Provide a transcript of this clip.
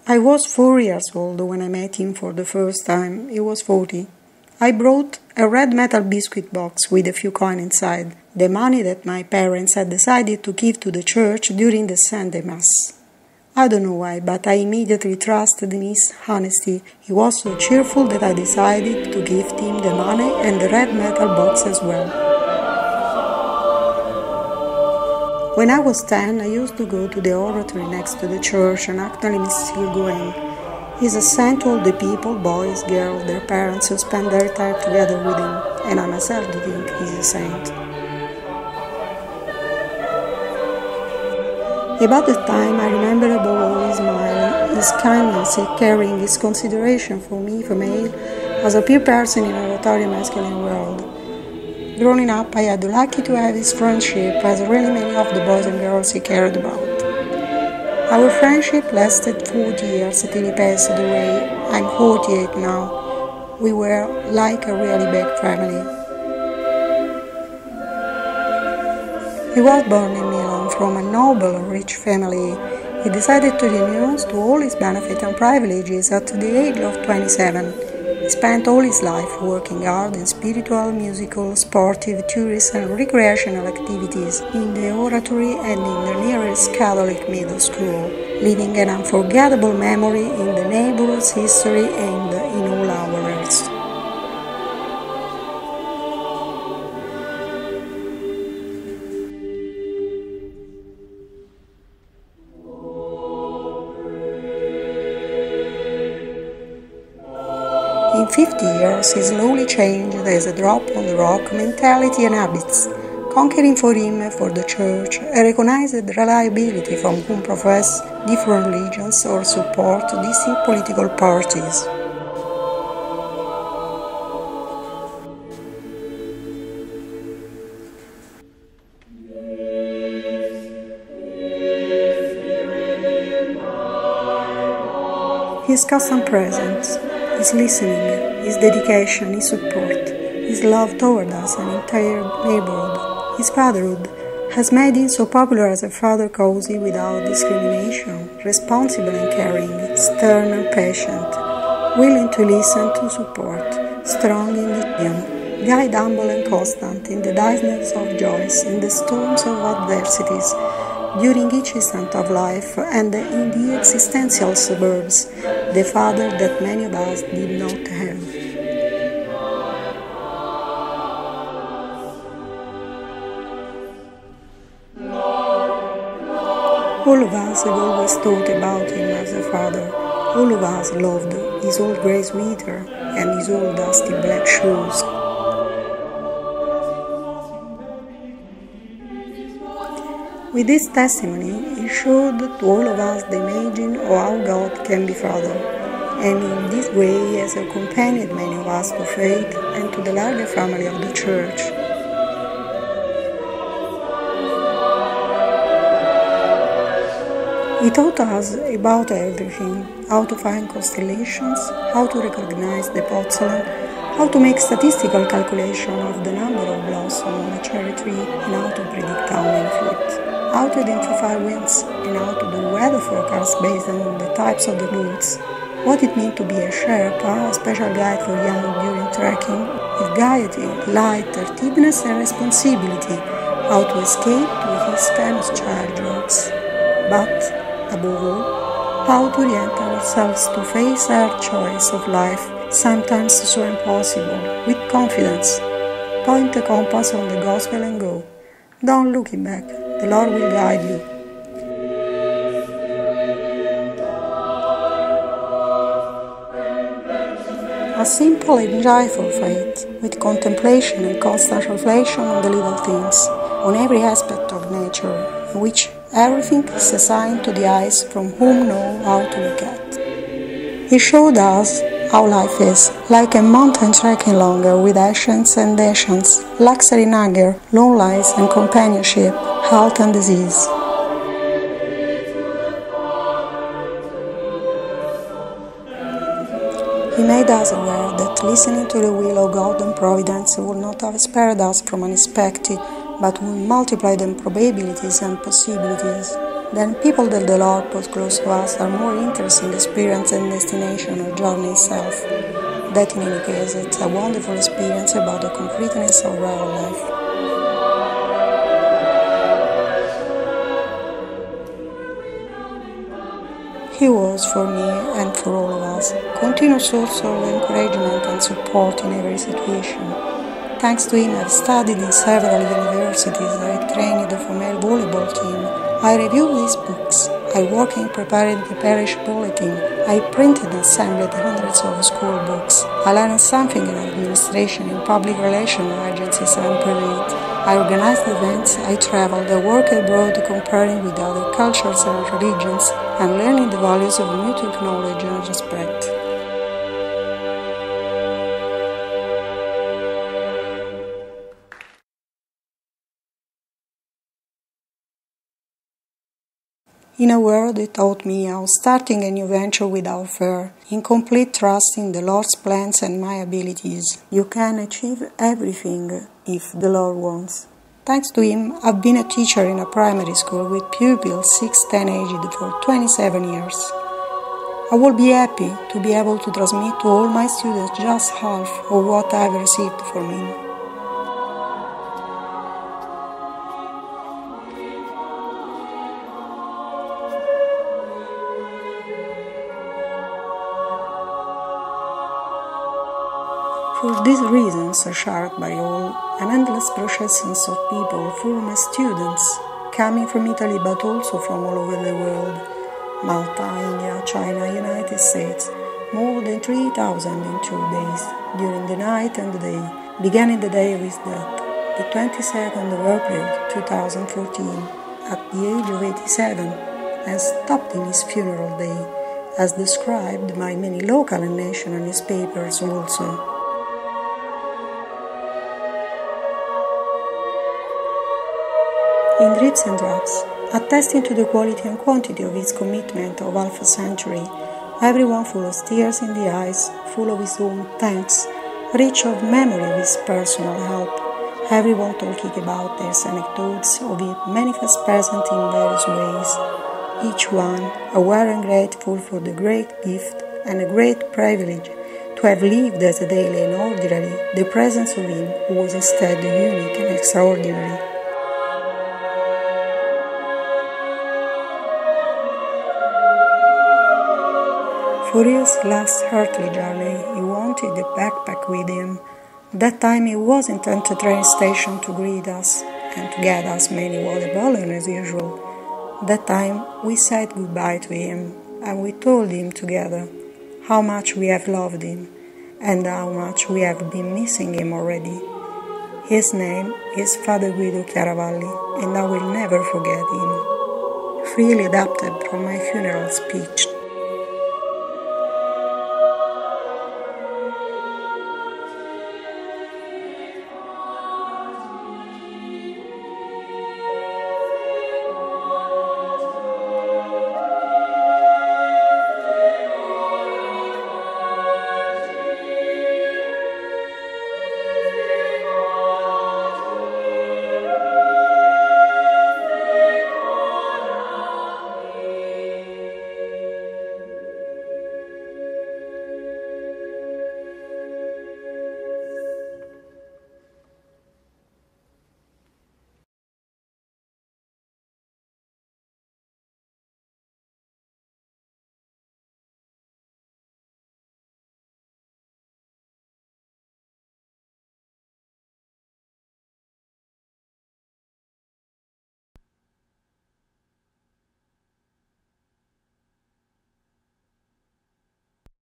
I was 4 years old when I met him for the first time. He was 40. I brought a red metal biscuit box with a few coins inside, the money that my parents had decided to give to the church during the Sunday Mass. I don't know why, but I immediately trusted in his honesty. He was so cheerful that I decided to gift him the money and the red metal box as well. When I was 10, I used to go to the oratory next to the church, and actually I'm still going. He's a saint to all the people, boys, girls, their parents who spend their time together with him, and I myself do think he's a saint. About the time, I remember above all his smile, his kindness, his caring, his consideration for me, female, as a peer person in a rotary masculine world. Growing up, I had the lucky to have his friendship, as really many of the boys and girls he cared about. Our friendship lasted 40 years till he passed away. I'm 48 now. We were like a really big family. He was born in Milan from a noble, rich family. He decided to renounce to all his benefits and privileges at the age of 27. He spent all his life working hard in spiritual, musical, sportive, tourist and recreational activities in the oratory and in the nearest Catholic middle school, leaving an unforgettable memory in the neighborhood's history and in all ours. In 50 years, he slowly changed as a drop-on-the-rock mentality and habits, conquering for him and for the church a recognized reliability from whom profess different religions or support distinct political parties. His constant presence, his listening, his dedication, his support, his love toward us and entire neighborhood, his fatherhood, has made him so popular as a father cozy without discrimination, responsible and caring, stern and patient, willing to listen to support, strong in decision, guide humble and constant in the darkness of joys, in the storms of adversities, during each instant of life and in the existential suburbs, the father that many of us did not have. All of us have always thought about him as a father. All of us loved his old grey sweater and his old dusty black shoes. With this testimony, he showed to all of us the imagine of how God can be Father, and in this way he has accompanied many of us to faith and to the larger family of the Church. He taught us about everything, how to find constellations, how to recognize the H.Purcell, how to make statistical calculation of the number of blossoms on a cherry tree, and how to predict how many fruit. How to identify winds, and how to do weather forecasts based on the types of the routes, what it means to be a Cerqua, a special guide for young during trekking, with gaiety, light, assertiveness and responsibility, how to escape to his famous child jokes, but, above all, how to orient ourselves to face our choice of life, sometimes so impossible, with confidence. Point the compass on the gospel and go. Don't look back. The Lord will guide you. A simple and joyful faith, with contemplation and constant reflection on the little things, on every aspect of nature, in which everything is assigned to the eyes from whom know how to look at. He showed us how life is, like a mountain trekking longer with ascents and descents, luxury and hunger, loneliness and companionship, health and disease. He made us aware that listening to the will of God and providence would not have spared us from unexpected, but would multiply the probabilities and possibilities. then people that the Lord put close to us are more interesting experience and destination or journey itself. That in any case, it's a wonderful experience about the concreteness of real life. He was, for me and for all of us, continuous source of encouragement and support in every situation. Thanks to him, I've studied in several universities, I trained the female volleyball team, I reviewed these books, I worked in preparing the parish bulletin, I printed and assembled hundreds of school books, I learned something in administration, in public relations, agencies and private. I organized events, I traveled, I worked abroad comparing with other cultures and religions, and learning the values of mutual knowledge and respect. In a word, it taught me how starting a new venture without fear, in complete trust in the Lord's plans and my abilities, you can achieve everything if the Lord wants. Thanks to him, I've been a teacher in a primary school with pupils 6-10 aged for 27 years. I will be happy to be able to transmit to all my students just half of what I've received from him. For these reasons, shared by all, an endless procession of people, from students, coming from Italy but also from all over the world, Malta, India, China, United States, more than 3,000 in 2 days, during the night and the day, beginning the day of his death, the 22nd of April 2014, at the age of 87, and stopped in his funeral day, as described by many local and national newspapers also. In drips and drops, attesting to the quality and quantity of his commitment of half a century, everyone full of tears in the eyes, full of his own thanks, rich of memory of his personal help, everyone talking about their anecdotes of it manifest present in various ways, each one aware and grateful for the great gift and a great privilege to have lived as a daily and ordinary the presence of him who was instead unique and extraordinary. For his last earthly journey, he wanted a backpack with him. That time he wasn't at the train station to greet us and to get us many water bottles as usual. That time we said goodbye to him and we told him together how much we have loved him and how much we have been missing him already. His name is Father Guido Chiaravalli, and I will never forget him. Freely adapted from my funeral speech.